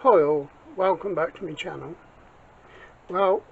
Hi all, welcome back to my channel. Well,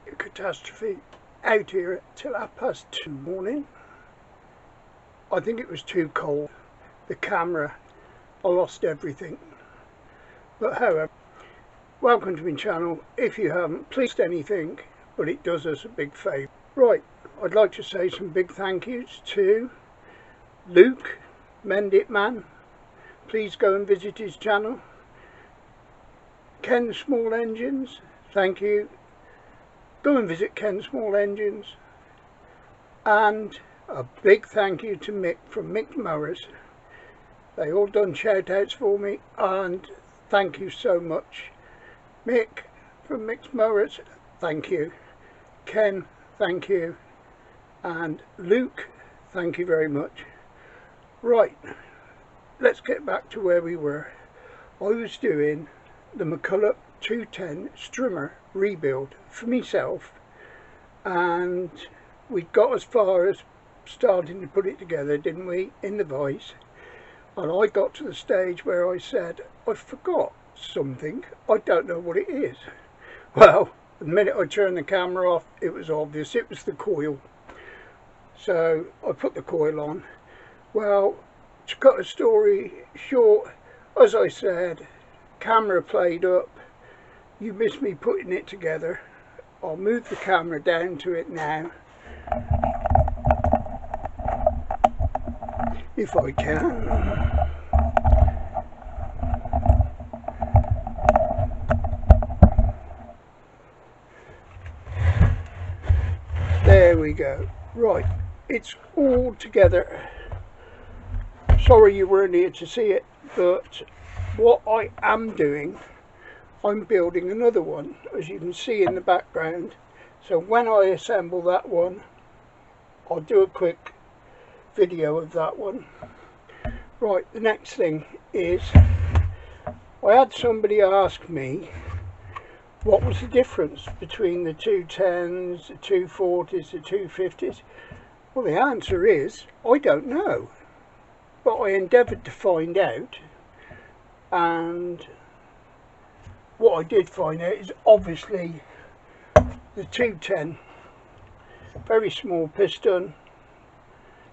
a catastrophe out here till 2:30 morning. I think it was too cold. The camera, I lost everything. But however, welcome to my channel. If you haven't, please do anything, but it does us a big favour. Right, I'd like to say some big thank yous to Luke, Mend It Man. Please go and visit his channel. Ken Small Engines, thank you. Go and visit Ken Small Engines. And a big thank you to Mick from Mcculloch. They all done shout outs for me, and thank you so much. Mick from Mcculloch, thank you. Ken, thank you. And Luke, thank you very much. Right, let's get back to where we were. I was doing the Mcculloch 210 strimmer rebuild for myself, and we got as far as starting to put it together, didn't we, in the vise, and I got to the stage where I said, I forgot something, I don't know what it is. Well, the minute I turned the camera off, it was obvious, it was the coil. So I put the coil on. Well, to cut a story short, as I said, camera played up. You missed me putting it together. I'll move the camera down to it now, if I can. There we go. Right, it's all together. Sorry you weren't here to see it, but what I am doing, I'm building another one, as you can see in the background. So when I assemble that one, I'll do a quick video of that one. Right, the next thing is, I had somebody ask me what was the difference between the 210s, the 240s, the 250s. Well, the answer is, I don't know. But I endeavoured to find out, and what I did find out is obviously the 210, very small piston,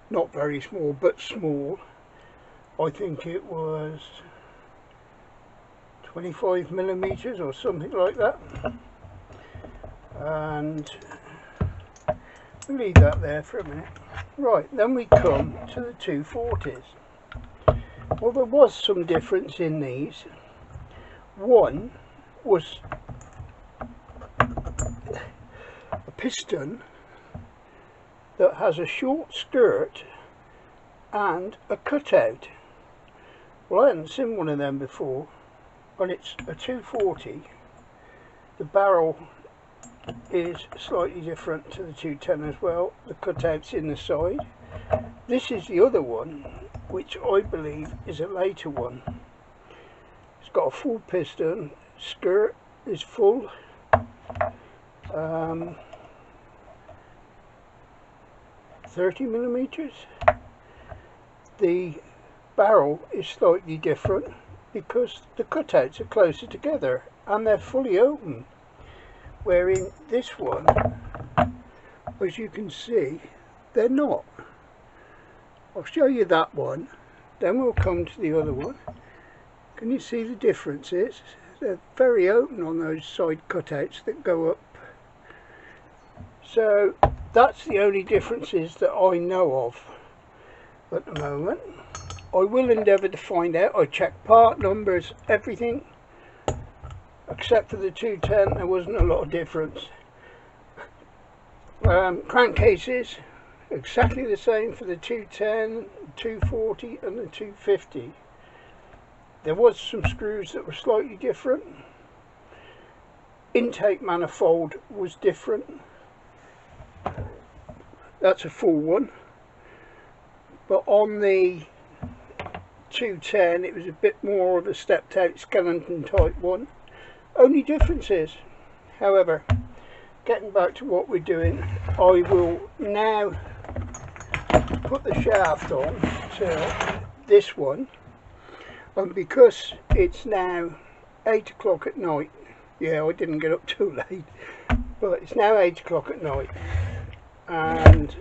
not very small but small. I think it was 25mm or something like that, and we'll leave that there for a minute. Right, then we come to the 240s. Well, there was some difference in these. One was a piston that has a short skirt and a cutout. Well, I hadn't seen one of them before, and it's a 240. The barrel is slightly different to the 210 as well. The cutout's in the side. This is the other one, which I believe is a later one. It's got a full piston, skirt is full, 30mm. The barrel is slightly different because the cutouts are closer together and they're fully open, wherein this one, as you can see, they're not. I'll show you that one, then we'll come to the other one. Can you see the differences? They're very open on those side cutouts that go up. So that's the only differences that I know of at the moment. I will endeavour to find out. I checked part numbers, everything, except for the 210, there wasn't a lot of difference. Crankcases, exactly the same for the 210, 240 and the 250. There was some screws that were slightly different. Intake manifold was different. That's a full one. But on the 210 it was a bit more of a stepped out skeleton type one. Only differences. However, getting back to what we're doing, I will now put the shaft on to this one, and because it's now 8 o'clock at night. Yeah, I didn't get up too late, but it's now 8 o'clock at night, and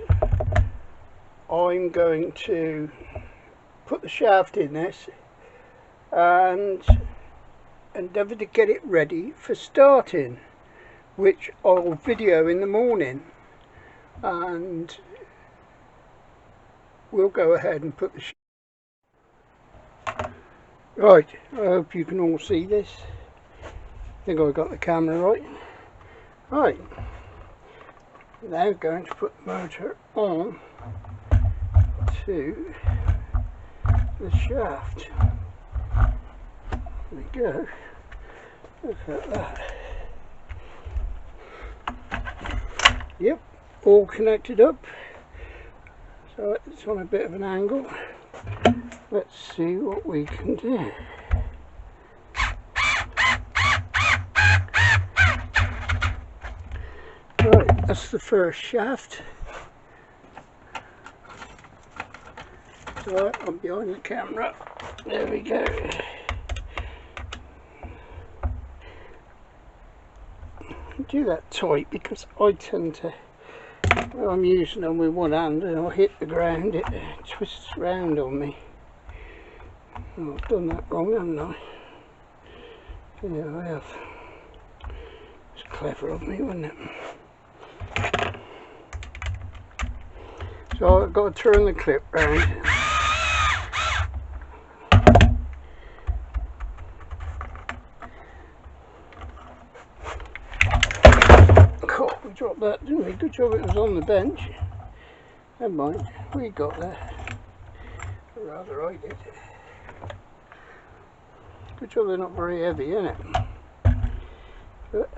I'm going to put the shaft in this and endeavour to get it ready for starting, which I'll video in the morning, and we'll go ahead and put the shaft. Right, I hope you can all see this. I think I got the camera right. Right, now going to put the motor on to the shaft. There we go. Look at that. Yep, all connected up. So it's on a bit of an angle. Let's see what we can do. Right, that's the first shaft. So I'm behind the camera. There we go. Do that tight because I tend to, when I'm using them with one hand and I hit the ground, it twists round on me. Oh, I've done that wrong, haven't I? Yeah, I have. It's clever of me, wasn't it? So I've got to turn the clip round. God, we dropped that, didn't we? Good job it was on the bench. Never mind, we got that. Or rather, I did. Good job they're not very heavy, innit? But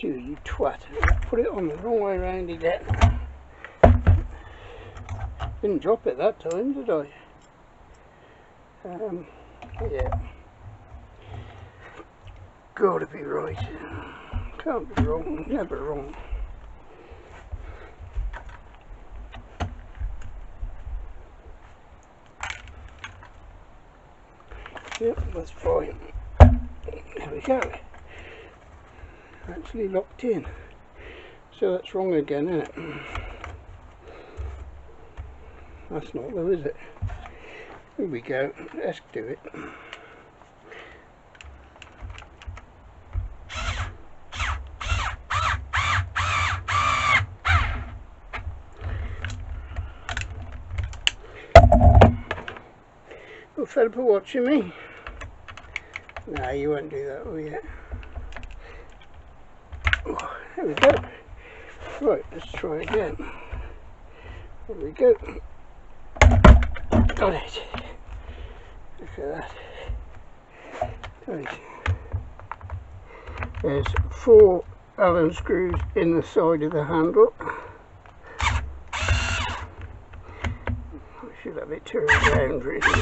you twat, put it on the wrong way round again. Didn't drop it that time, did I? Yeah. Gotta be right. Can't be wrong, never wrong. Yep, that's fine. There we go. Actually locked in. So that's wrong again, isn't it? That's not though, is it? Here we go. Let's do it. Well, Philippa, watching me? Nah, you won't do that, will you? Oh, there we go. Right, let's try again. There we go. Got it. Look at that. Right. There's 4 Allen screws in the side of the handle. I should have it turned around really.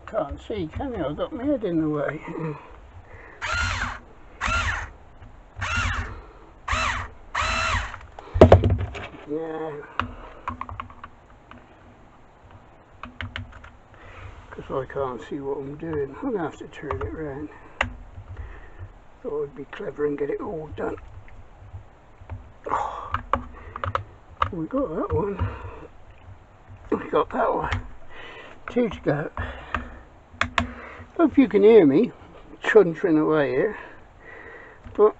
Can't see, can you? I've got my head in the way. Yeah. Because I can't see what I'm doing. I'm going to have to turn it round. Thought I'd be clever and get it all done. Oh, we got that one. We got that one. 2 to go. Hope you can hear me chuntering away here, but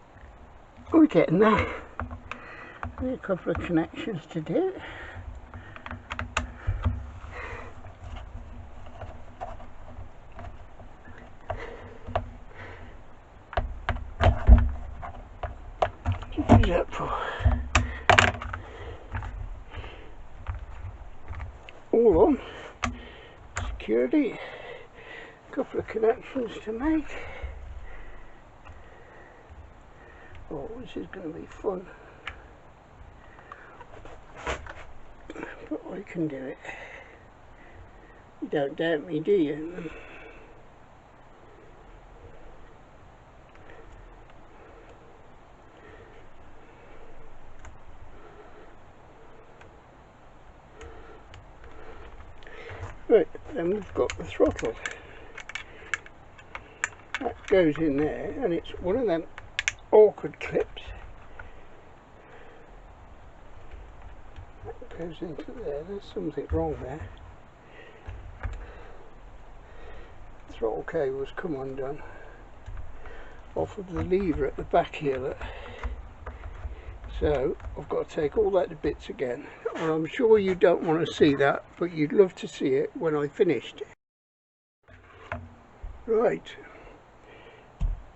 we're getting there. A couple of connections to do. What is that for? All on. Security. Couple of connections to make. Oh, this is going to be fun. But I can do it. You don't doubt me, do you? Right, then we've got the throttle. That goes in there, and it's one of them awkward clips. That goes into there. There's something wrong there. Throttle cable's come undone off of the lever at the back here, look. So I've got to take all that to bits again, and I'm sure you don't want to see that, but you'd love to see it when I finished. Right,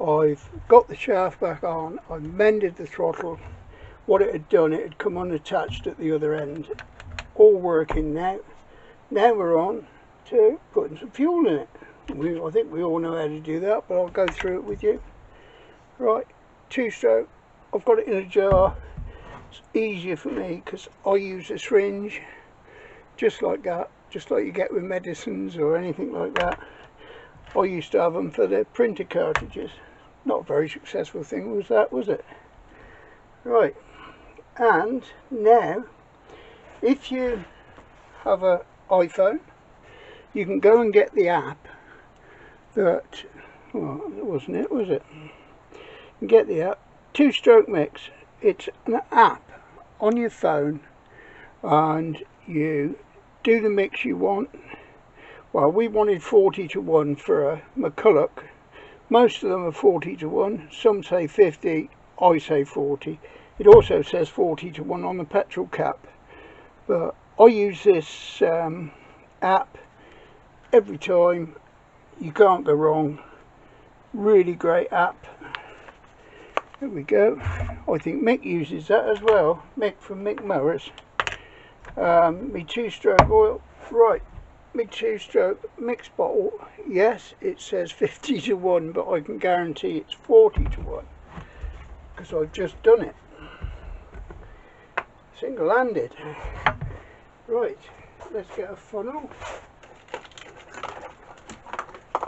I've got the shaft back on, I've mended the throttle. What it had done, it had come unattached at the other end. All working now. Now we're on to putting some fuel in it. I think we all know how to do that, but I'll go through it with you. Right, 2-stroke. I've got it in a jar. It's easier for me because I use a syringe, just like that, just like you get with medicines or anything like that. I used to have them for the printer cartridges. Not a very successful thing was that, was it? Right, and now if you have an iPhone, you can go and get the app that, well, it wasn't it, was it? You can get the app, 2-stroke mix. It's an app on your phone, and you do the mix you want. Well, we wanted 40:1 for a Mcculloch. Most of them are 40:1. Some say 50. I say 40. It also says 40:1 on the petrol cap. But I use this app every time. You can't go wrong. Really great app. There we go. I think Mick uses that as well. Mick from Mcculloch. Me 2-stroke oil. Right, me 2-stroke mix bottle. Yes, it says 50:1, but I can guarantee it's 40:1 because I've just done it. Single-handed. Right, let's get a funnel.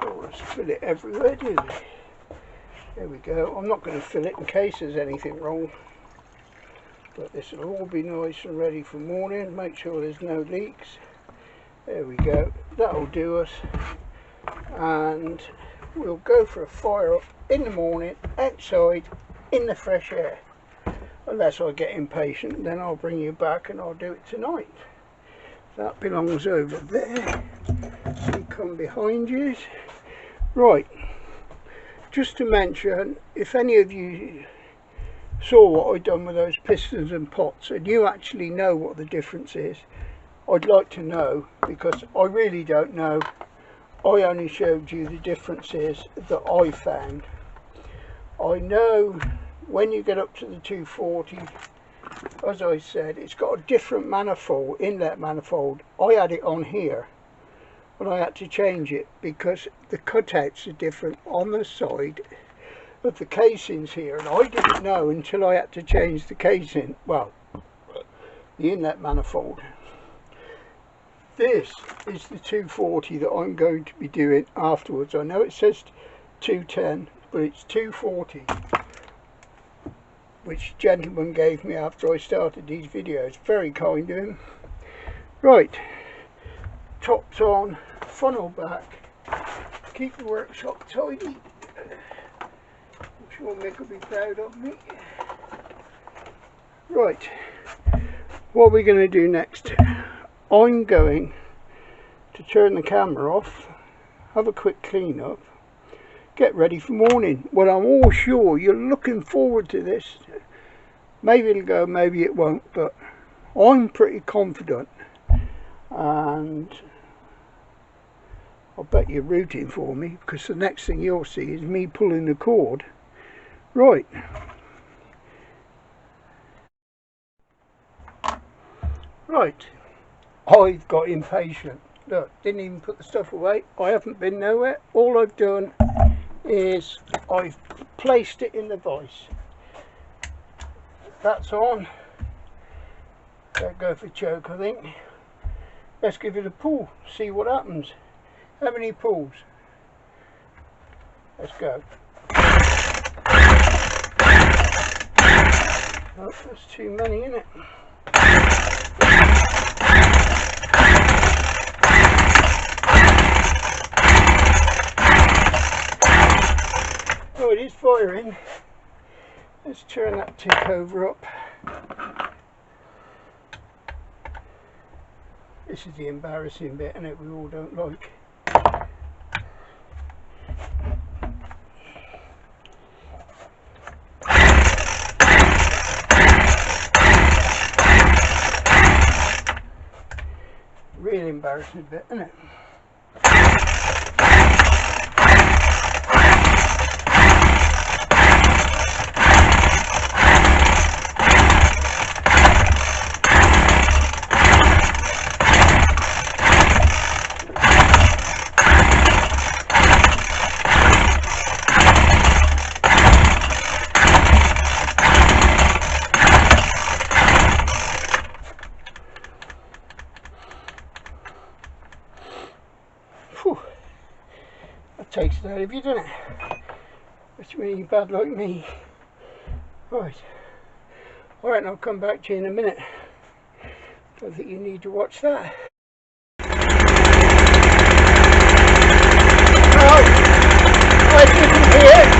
Don't want to spill it everywhere, do they? There we go. I'm not going to fill it in case there's anything wrong, but this will all be nice and ready for morning. Make sure there's no leaks. There we go. That'll do us, and we'll go for a fire up in the morning outside in the fresh air. Unless I get impatient, then I'll bring you back and I'll do it tonight. That belongs over there. We come behind you. Right, just to mention, if any of you saw what I've done with those pistons and pots and you actually know what the difference is, I'd like to know, because I really don't know. I only showed you the differences that I found. I know when you get up to the 240, as I said, it's got a different manifold, inlet manifold. I had it on here, but I had to change it because the cutouts are different on the side of the casings here, and I didn't know until I had to change the casing, well, the inlet manifold. This is the 240 that I'm going to be doing afterwards. I know it says 210, but it's 240, which gentleman gave me after I started these videos. Very kind of him. Right, tops on, funnel back, keep the workshop tidy. I'm sure Mick will be proud of me. Right, what are we going to do next? I'm going to turn the camera off, have a quick clean up, get ready for morning. Well, I'm all sure you're looking forward to this. Maybe it'll go, maybe it won't, but I'm pretty confident, and I bet you're rooting for me, because the next thing you'll see is me pulling the cord. Right. Right. I've got impatient. Look, didn't even put the stuff away. I haven't been nowhere. All I've done is I've placed it in the vise. That's on. Don't go for choke, I think. Let's give it a pull, see what happens. How many pulls? Let's go. Oh, that's too many, isn't it? wiring. Let's turn that tick over up. This is the embarrassing bit, and we all don't like. Really embarrassing bit, isn't it? Takes it out of you, doesn't it? It's really bad like me. Right, alright, and I'll come back to you in a minute. Don't think you need to watch that. Oh, I didn't hear.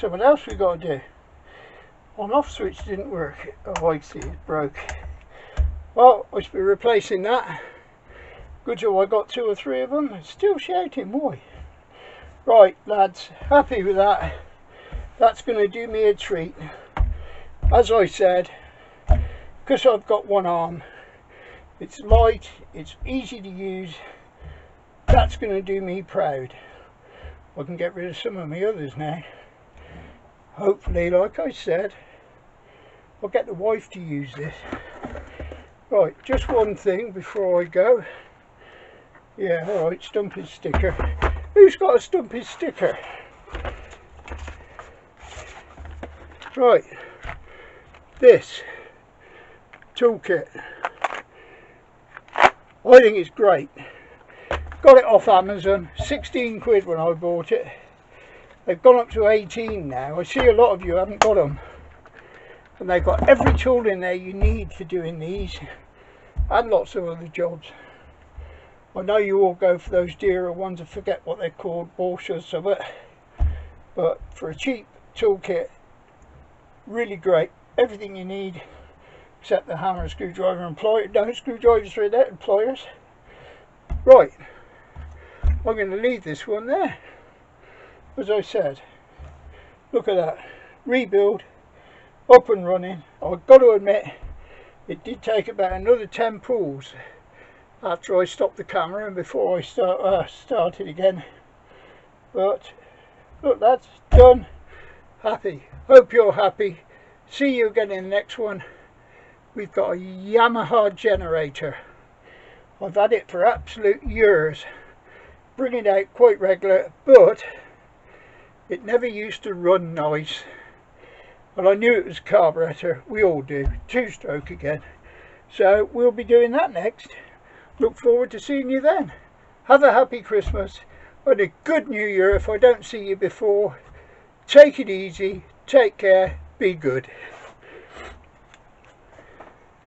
So what else we got to do? On-off switch didn't work. Oh, I see, it broke. Well, I should be replacing that. Good job, I got 2 or 3 of them. It's still shouting, boy. Right, lads, happy with that. That's going to do me a treat. As I said, because I've got one arm, it's light, it's easy to use. That's going to do me proud. I can get rid of some of my others now. Hopefully, like I said, I'll get the wife to use this. Right, just one thing before I go. Yeah, alright, stumpys sticker. Who's got a stumpys sticker? Right, this toolkit. I think it's great. Got it off Amazon, 16 quid when I bought it. They've gone up to 18 now. I see a lot of you haven't got them. And they've got every tool in there you need for doing these. And lots of other jobs. I know you all go for those dearer ones, I forget what they're called, Bosch or something. But for a cheap toolkit, really great. Everything you need, except the hammer, screwdriver, and pliers. No screwdrivers for that, and pliers. Right, I'm going to leave this one there. As I said, look at that, rebuild, up and running. I've got to admit, it did take about another 10 pulls after I stopped the camera and before I started again. But look, that's done. Happy. Hope you're happy. See you again in the next one. We've got a Yamaha generator. I've had it for absolute years. Bring it out quite regular, but it never used to run nice. Well, I knew it was carburetor. We all do. 2-stroke again. So we'll be doing that next. Look forward to seeing you then. Have a happy Christmas and a good New Year if I don't see you before. Take it easy. Take care. Be good.